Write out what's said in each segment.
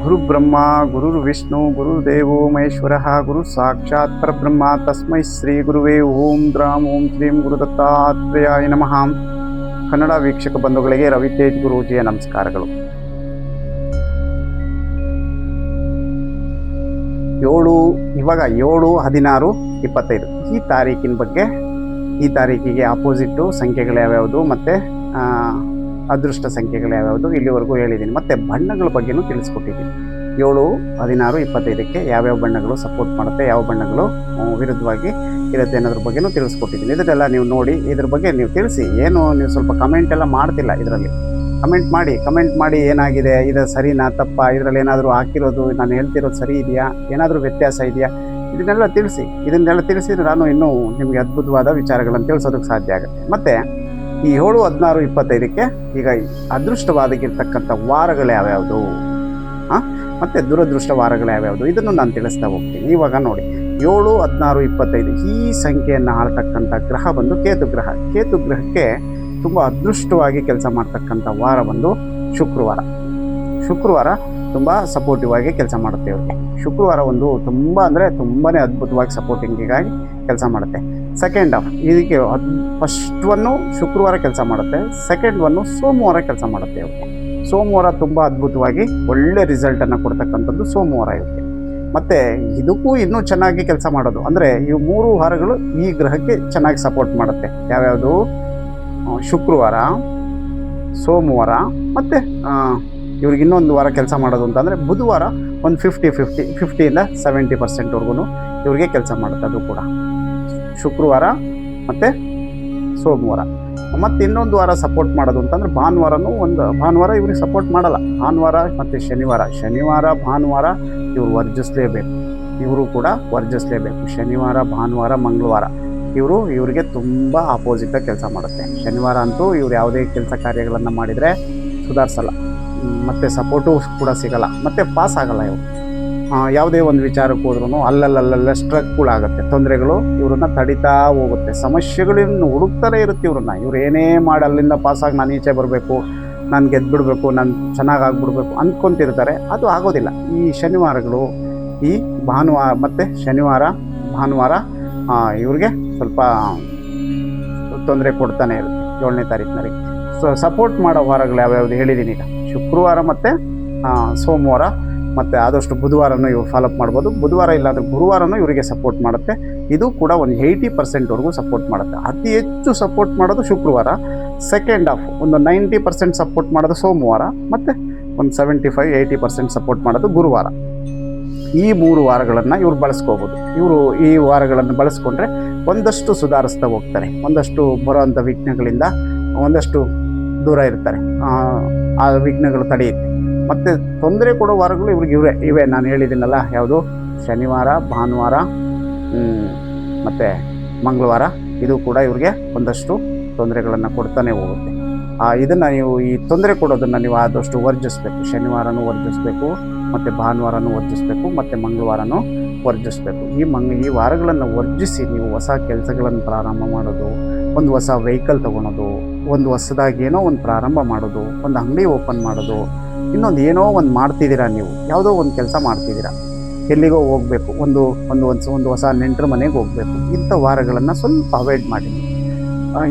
ಗುರು ಬ್ರಹ್ಮ ಗುರು ವಿಷ್ಣು ಗುರುದೇವೋ ಮಹೇಶ್ವರ ಗುರು ಸಾಕ್ಷಾತ್ ಪರಬ್ರಹ್ಮ ತಸ್ಮೈ ಶ್ರೀ ಗುರುವೇ ಓಂ ದ್ರಾಂ ಓಂ ಶ್ರೀಂ ಗುರುದತ್ತಾತ್ರೇಯಾಯ ನಮಃ. ಕನ್ನಡ ವೀಕ್ಷಕ ಬಂಧುಗಳಿಗೆ ರವಿತೇಜ್ ಗುರೂಜಿಯ ನಮಸ್ಕಾರಗಳು. 7/16/25 ಈ ತಾರೀಕಿನ ಬಗ್ಗೆ, ಈ ತಾರೀಕಿಗೆ ಆಪೋಸಿಟ್ಟು ಸಂಖ್ಯೆಗಳು ಯಾವ್ಯಾವುದು ಮತ್ತು ಅದೃಷ್ಟ ಸಂಖ್ಯೆಗಳು ಯಾವ್ಯಾವುದು ಇಲ್ಲಿವರೆಗೂ ಹೇಳಿದ್ದೀನಿ. ಮತ್ತು ಬಣ್ಣಗಳ ಬಗ್ಗೆನೂ ತಿಳಿಸ್ಕೊಟ್ಟಿದ್ದೀನಿ. 7/16/25ಕ್ಕೆ ಯಾವ್ಯಾವ ಬಣ್ಣಗಳು ಸಪೋರ್ಟ್ ಮಾಡುತ್ತೆ, ಯಾವ ಬಣ್ಣಗಳು ವಿರುದ್ಧವಾಗಿ ಇರುತ್ತೆ ಅನ್ನೋದ್ರ ಬಗ್ಗೆನೂ ತಿಳಿಸ್ಕೊಟ್ಟಿದ್ದೀನಿ. ಇದನ್ನೆಲ್ಲ ನೀವು ನೋಡಿ ಇದ್ರ ಬಗ್ಗೆ ನೀವು ತಿಳಿಸಿ. ಏನು ನೀವು ಸ್ವಲ್ಪ ಕಮೆಂಟ್ ಎಲ್ಲ ಮಾಡ್ತಿಲ್ಲ, ಇದರಲ್ಲಿ ಕಮೆಂಟ್ ಮಾಡಿ ಏನಾಗಿದೆ, ಇದು ಸರಿನಾ ತಪ್ಪಾ, ಇದರಲ್ಲಿ ಏನಾದರೂ ಹಾಕಿರೋದು ನಾನು ಹೇಳ್ತಿರೋದು ಸರಿ ಇದೆಯಾ, ಏನಾದರೂ ವ್ಯತ್ಯಾಸ ಇದೆಯಾ, ಇದನ್ನೆಲ್ಲ ತಿಳಿಸಿದ್ರೆ ನಾನು ಇನ್ನೂ ನಿಮಗೆ ಅದ್ಭುತವಾದ ವಿಚಾರಗಳನ್ನು ತಿಳಿಸೋದಕ್ಕೆ ಸಾಧ್ಯ ಆಗುತ್ತೆ. ಮತ್ತು ಈ 7/16/25ಕ್ಕೆ ಈಗ ಅದೃಷ್ಟವಾಗಿರ್ತಕ್ಕಂಥ ವಾರಗಳು ಯಾವ್ಯಾವುದು ಮತ್ತು ದುರದೃಷ್ಟ ವಾರಗಳು ಯಾವ್ಯಾವುದು ಇದನ್ನು ನಾನು ತಿಳಿಸ್ತಾ ಹೋಗ್ತೀನಿ. ಇವಾಗ ನೋಡಿ, 7/16/25 ಈ ಸಂಖ್ಯೆಯನ್ನು ಆಳ್ತಕ್ಕಂಥ ಗ್ರಹ ಬಂದು ಕೇತು ಗ್ರಹಕ್ಕೆ ತುಂಬ ಅದೃಷ್ಟವಾಗಿ ಕೆಲಸ ಮಾಡ್ತಕ್ಕಂಥ ವಾರ ಬಂದು ಶುಕ್ರವಾರ ತುಂಬ ಸಪೋರ್ಟಿವ್ ಆಗಿ ಕೆಲಸ ಮಾಡುತ್ತೆ ಇವ್ರಿಗೆ. ಶುಕ್ರವಾರ ಒಂದು ತುಂಬ ತುಂಬಾ ಅದ್ಭುತವಾಗಿ ಸಪೋರ್ಟಿಂಗಿಗಾಗಿ ಕೆಲಸ ಮಾಡುತ್ತೆ. ಸೆಕೆಂಡ್ ಹಾಫ್ ಇದಕ್ಕೆ ಫಸ್ಟ್ ಒನ್ನು ಶುಕ್ರವಾರ ಕೆಲಸ ಮಾಡುತ್ತೆ, ಸೆಕೆಂಡ್ ಒನ್ನು ಸೋಮವಾರ ಕೆಲಸ ಮಾಡುತ್ತೆ ಇವ್ರಿಗೆ. ಸೋಮವಾರ ತುಂಬ ಅದ್ಭುತವಾಗಿ ಒಳ್ಳೆ ರಿಸಲ್ಟನ್ನು ಕೊಡ್ತಕ್ಕಂಥದ್ದು ಸೋಮವಾರ ಇವ್ರಿಗೆ. ಮತ್ತು ಇದಕ್ಕೂ ಇನ್ನೂ ಚೆನ್ನಾಗಿ ಕೆಲಸ ಮಾಡೋದು ಅಂದರೆ ಈ 3 ವಾರಗಳು ಈ ಗ್ರಹಕ್ಕೆ ಚೆನ್ನಾಗಿ ಸಪೋರ್ಟ್ ಮಾಡುತ್ತೆ. ಯಾವ್ಯಾವುದು? ಶುಕ್ರವಾರ, ಸೋಮವಾರ ಮತ್ತು ಇವ್ರಿಗೆ ಇನ್ನೊಂದು ವಾರ ಕೆಲಸ ಮಾಡೋದು ಅಂತಂದರೆ ಬುಧವಾರ ಒಂದು 50-50ಇಂದ 70%ವರೆಗೂ ಇವ್ರಿಗೆ ಕೆಲಸ ಮಾಡುತ್ತೆ. ಅದು ಕೂಡ ಶುಕ್ರವಾರ ಮತ್ತು ಸೋಮವಾರ. ಮತ್ತು ಇನ್ನೊಂದು ವಾರ ಸಪೋರ್ಟ್ ಮಾಡೋದು ಅಂತಂದರೆ ಭಾನುವಾರ ಇವ್ರಿಗೆ ಸಪೋರ್ಟ್ ಮಾಡಲ್ಲ. ಭಾನುವಾರ ಮತ್ತು ಶನಿವಾರ ಭಾನುವಾರ ಇವರು ವರ್ಜಿಸಲೇಬೇಕು. ಶನಿವಾರ ಭಾನುವಾರ ಮಂಗಳವಾರ ಇವ್ರಿಗೆ ತುಂಬ ಆಪೋಸಿಟಾಗಿ ಕೆಲಸ ಮಾಡುತ್ತೆ. ಶನಿವಾರ ಅಂತೂ ಇವ್ರು ಯಾವುದೇ ಕೆಲಸ ಕಾರ್ಯಗಳನ್ನು ಮಾಡಿದರೆ ಸುಧಾರಿಸಲ್ಲ, ಮತ್ತು ಸಪೋರ್ಟು ಕೂಡ ಸಿಗಲ್ಲ, ಮತ್ತು ಪಾಸ್ ಆಗಲ್ಲ. ಇವರು ಯಾವುದೇ ಒಂದು ವಿಚಾರಕ್ಕೆ ಹೋದ್ರೂ ಅಲ್ಲಲ್ಲೇ ಸ್ಟ್ರಕ್ಗಳಾಗುತ್ತೆ, ತೊಂದರೆಗಳು ಇವ್ರನ್ನ ತಡಿತಾ ಹೋಗುತ್ತೆ, ಸಮಸ್ಯೆಗಳನ್ನು ಹುಡುಕ್ತಾನೆ ಇರುತ್ತೆ ಇವ್ರು ಏನೇ ಮಾಡಿ ಅಲ್ಲಿಂದ ಪಾಸಾಗಿ ನಾನು ಈಚೆ ಬರಬೇಕು, ನಾನು ಗೆದ್ದುಬಿಡ್ಬೇಕು, ನಾನು ಚೆನ್ನಾಗಾಗ್ಬಿಡ್ಬೇಕು ಅಂದ್ಕೊತಿರ್ತಾರೆ. ಅದು ಆಗೋದಿಲ್ಲ. ಈ ಶನಿವಾರಗಳು, ಈ ಭಾನುವಾರ ಮತ್ತು ಭಾನುವಾರ ಇವ್ರಿಗೆ ಸ್ವಲ್ಪ ತೊಂದರೆ ಕೊಡ್ತಾನೆ ಇರುತ್ತೆ. 7ನೇ ತಾರೀಕಿನವರೆಗೆ ಸಪೋರ್ಟ್ ಮಾಡೋ ವಾರಗಳು ಯಾವ್ಯಾವುದು ಹೇಳಿದ್ದೀನಿ ಈಗ. ಶುಕ್ರವಾರ ಮತ್ತು ಸೋಮವಾರ ಮತ್ತು ಆದಷ್ಟು ಬುಧವಾರನೂ ಇವ್ರು ಫಾಲೋಅಪ್ ಮಾಡ್ಬೋದು. ಬುಧವಾರ ಇಲ್ಲಾಂದರೆ ಗುರುವಾರನೂ ಇವರಿಗೆ ಸಪೋರ್ಟ್ ಮಾಡುತ್ತೆ. ಇದು ಕೂಡ ಒಂದು 80%ವರೆಗೂ ಸಪೋರ್ಟ್ ಮಾಡುತ್ತೆ. ಅತಿ ಹೆಚ್ಚು ಸಪೋರ್ಟ್ ಮಾಡೋದು ಶುಕ್ರವಾರ, ಸೆಕೆಂಡ್ ಹಾಫ್ ಒಂದು 90% ಸಪೋರ್ಟ್ ಮಾಡೋದು ಸೋಮವಾರ, ಮತ್ತು ಒಂದು 75-80% ಸಪೋರ್ಟ್ ಮಾಡೋದು ಗುರುವಾರ. ಈ 3 ವಾರಗಳನ್ನು ಇವ್ರು ಬಳಸ್ಕೋಬೋದು. ಈ ವಾರಗಳನ್ನು ಬಳಸ್ಕೊಂಡ್ರೆ ಒಂದಷ್ಟು ಸುಧಾರಿಸ್ತಾ ಹೋಗ್ತಾರೆ, ಒಂದಷ್ಟು ಬರೋವಂಥ ವಿಘ್ನಗಳಿಂದ ಒಂದಷ್ಟು ದೂರ ಇರ್ತಾರೆ, ಆ ವಿಘ್ನಗಳು ತಡೆಯುತ್ತೆ. ಮತ್ತು ತೊಂದರೆ ಕೊಡೋ ವಾರಗಳು ಇವೆ ನಾನು ಹೇಳಿದ್ದೀನಲ್ಲ, ಯಾವುದು? ಶನಿವಾರ, ಭಾನುವಾರ ಮತ್ತು ಮಂಗಳವಾರ. ಇದು ಕೂಡ ಇವ್ರಿಗೆ ಒಂದಷ್ಟು ತೊಂದರೆಗಳನ್ನು ಕೊಡ್ತಾನೆ ಹೋಗುತ್ತೆ. ಇದನ್ನು ನೀವು ಈ ತೊಂದರೆ ಕೊಡೋದನ್ನು ನೀವು ಆದಷ್ಟು ವರ್ಜಿಸಬೇಕು. ಶನಿವಾರನೂ ವರ್ಜಿಸಬೇಕು, ಮತ್ತು ಭಾನುವಾರನೂ ವರ್ಜಿಸಬೇಕು, ಮತ್ತು ಮಂಗಳವಾರನೂ ವರ್ಜಿಸಬೇಕು. ಈ ವಾರಗಳನ್ನು ವರ್ಜಿಸಿ ನೀವು ಹೊಸ ಕೆಲಸಗಳನ್ನು ಪ್ರಾರಂಭ ಮಾಡೋದು, ಒಂದು ಹೊಸ ವೆಹಿಕಲ್ ತೊಗೊಳೋದು, ಒಂದು ಹೊಸದಾಗಿ ಏನೋ ಒಂದು ಪ್ರಾರಂಭ ಮಾಡೋದು, ಒಂದು ಅಂಗಡಿ ಓಪನ್ ಮಾಡೋದು, ಇನ್ನೊಂದು ಏನೋ ಒಂದು ಮಾಡ್ತಿದ್ದೀರಾ, ನೀವು ಯಾವುದೋ ಒಂದು ಕೆಲಸ ಮಾಡ್ತಿದ್ದೀರಾ, ಎಲ್ಲಿಗೋ ಹೋಗಬೇಕು, ಒಂದು ಹೊಸ ನೆಂಟರ ಮನೆಗೆ ಹೋಗಬೇಕು. ಇಂಥ ವಾರಗಳನ್ನು ಸ್ವಲ್ಪ ಅವಾಯ್ಡ್ ಮಾಡಿ.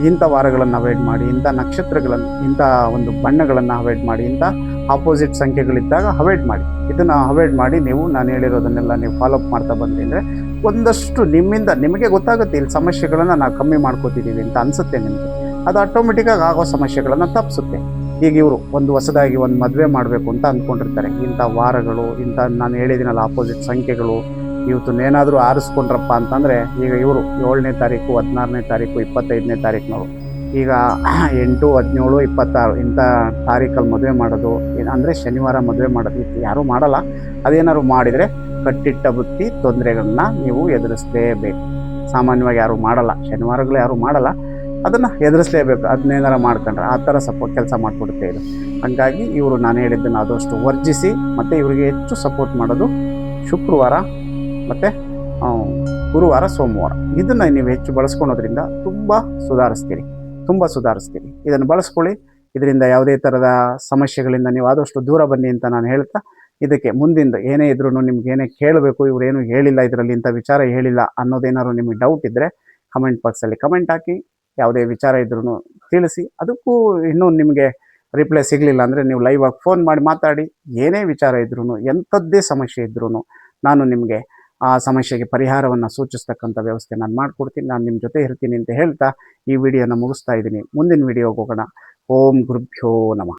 ಇಂಥ ನಕ್ಷತ್ರಗಳನ್ನು, ಇಂಥ ಒಂದು ಬಣ್ಣಗಳನ್ನು ಅವಾಯ್ಡ್ ಮಾಡಿ. ಇಂಥ ಆಪೋಸಿಟ್ ಸಂಖ್ಯೆಗಳಿದ್ದಾಗ ಅವಾಯ್ಡ್ ಮಾಡಿ. ಇದನ್ನು ಅವಾಯ್ಡ್ ಮಾಡಿ ನೀವು ನಾನು ಹೇಳಿರೋದನ್ನೆಲ್ಲ ನೀವು ಫಾಲೋಅಪ್ ಮಾಡ್ತಾ ಬಂದ್ರಿ ಅಂದರೆ ಒಂದಷ್ಟು ನಿಮಗೆ ಗೊತ್ತಾಗುತ್ತೆ, ಇಲ್ಲಿ ಸಮಸ್ಯೆಗಳನ್ನು ನಾವು ಕಮ್ಮಿ ಮಾಡ್ಕೋತಿದ್ದೀವಿ ಅಂತ ಅನಿಸುತ್ತೆ ನಿಮಗೆ. ಅದು ಆಟೋಮೆಟಿಕ್ಕಾಗಿ ಆಗೋ ಸಮಸ್ಯೆಗಳನ್ನು ತಪ್ಪಿಸುತ್ತೆ. ಈಗ ಇವರು ಒಂದು ಹೊಸದಾಗಿ ಒಂದು ಮದುವೆ ಮಾಡಬೇಕು ಅಂತ ಅಂದ್ಕೊಂಡಿರ್ತಾರೆ. ಇಂಥ ವಾರಗಳು, ನಾನು ಹೇಳಿದ್ದೀನಲ್ಲ ಆಪೋಸಿಟ್ ಸಂಖ್ಯೆಗಳು ಇವತ್ತನ್ನೇನಾದರೂ ಆರಿಸ್ಕೊಂಡ್ರಪ್ಪ ಅಂತಂದರೆ, ಈಗ ಇವರು 7ನೇ ತಾರೀಕು, 16ನೇ ತಾರೀಕು, 25ನೇ ತಾರೀಕಿನವರು, ಈಗ 8, 17, 26 ಇಂಥ ತಾರೀಕಲ್ಲಿ ಮದುವೆ ಮಾಡೋದು ಅಂದರೆ ಶನಿವಾರ ಮದುವೆ ಮಾಡೋದು ಯಾರೂ ಮಾಡಲ್ಲ. ಅದೇನಾದ್ರು ಮಾಡಿದರೆ ಕಟ್ಟಿಟ್ಟ ಬುತ್ತಿ ತೊಂದರೆಗಳನ್ನ ನೀವು ಎದುರಿಸಲೇಬೇಕು. ಸಾಮಾನ್ಯವಾಗಿ ಯಾರೂ ಮಾಡಲ್ಲ, ಶನಿವಾರಗಳು ಯಾರೂ ಮಾಡಲ್ಲ, ಅದನ್ನು ಎದುರಿಸಲೇಬೇಕು. ಅದನ್ನೇನಾರು ಮಾಡ್ಕೊಂಡ್ರೆ ಆ ಥರ ಕೆಲಸ ಮಾಡಿಕೊಡುತ್ತೆ ಇದು. ಹಾಗಾಗಿ ಇವರು ನಾನು ಹೇಳಿದ್ದನ್ನು ಆದಷ್ಟು ವರ್ಜಿಸಿ. ಮತ್ತು ಇವರಿಗೆ ಹೆಚ್ಚು ಸಪೋರ್ಟ್ ಮಾಡೋದು ಶುಕ್ರವಾರ ಮತ್ತು ಗುರುವಾರ, ಸೋಮವಾರ. ಇದನ್ನು ನೀವು ಹೆಚ್ಚು ಬಳಸ್ಕೊಳೋದ್ರಿಂದ ತುಂಬ ಸುಧಾರಿಸ್ತೀರಿ. ಇದನ್ನು ಬಳಸ್ಕೊಳ್ಳಿ. ಇದರಿಂದ ಯಾವುದೇ ಥರದ ಸಮಸ್ಯೆಗಳಿಂದ ನೀವು ಆದಷ್ಟು ದೂರ ಬನ್ನಿ ಅಂತ ನಾನು ಹೇಳ್ತಾ ಇದಕ್ಕೆ ಮುಂದಿಂದು ಏನೇ ಇದ್ರೂ ನಿಮ್ಗೆ ಏನೇ ಕೇಳಬೇಕು, ಇವರೇನು ಹೇಳಿಲ್ಲ ಇದರಲ್ಲಿ, ಇಂಥ ವಿಚಾರ ಹೇಳಿಲ್ಲ ಅನ್ನೋದೇನಾದ್ರು ನಿಮಗೆ ಡೌಟ್ ಇದ್ದರೆ ಕಮೆಂಟ್ ಬಾಕ್ಸಲ್ಲಿ ಕಮೆಂಟ್ ಹಾಕಿ. ಯಾವುದೇ ವಿಚಾರ ಇದ್ರೂ ತಿಳಿಸಿ. ಅದಕ್ಕೂ ಇನ್ನೂ ನಿಮಗೆ ರಿಪ್ಲೈ ಸಿಗಲಿಲ್ಲ ಅಂದರೆ ನೀವು ಲೈವ್ ಆಗಿ ಫೋನ್ ಮಾಡಿ ಮಾತಾಡಿ. ಏನೇ ವಿಚಾರ ಇದ್ರೂ, ಎಂಥದ್ದೇ ಸಮಸ್ಯೆ ಇದ್ರೂ ನಾನು ನಿಮಗೆ ಆ ಸಮಸ್ಯೆಗೆ ಪರಿಹಾರವನ್ನು ಸೂಚಿಸ್ತಕ್ಕಂಥ ವ್ಯವಸ್ಥೆ ನಾನು ಮಾಡಿಕೊಡ್ತೀನಿ. ನಾನು ನಿಮ್ಮ ಜೊತೆ ಇರ್ತೀನಿ ಅಂತ ಹೇಳ್ತಾ ಈ ವಿಡಿಯೋನ ಮುಗಿಸ್ತಾ ಇದ್ದೀನಿ. ಮುಂದಿನ ವಿಡಿಯೋಗೆ ಹೋಗೋಣ. ಓಂ ಗುರುಭ್ಯೋ ನಮಃ.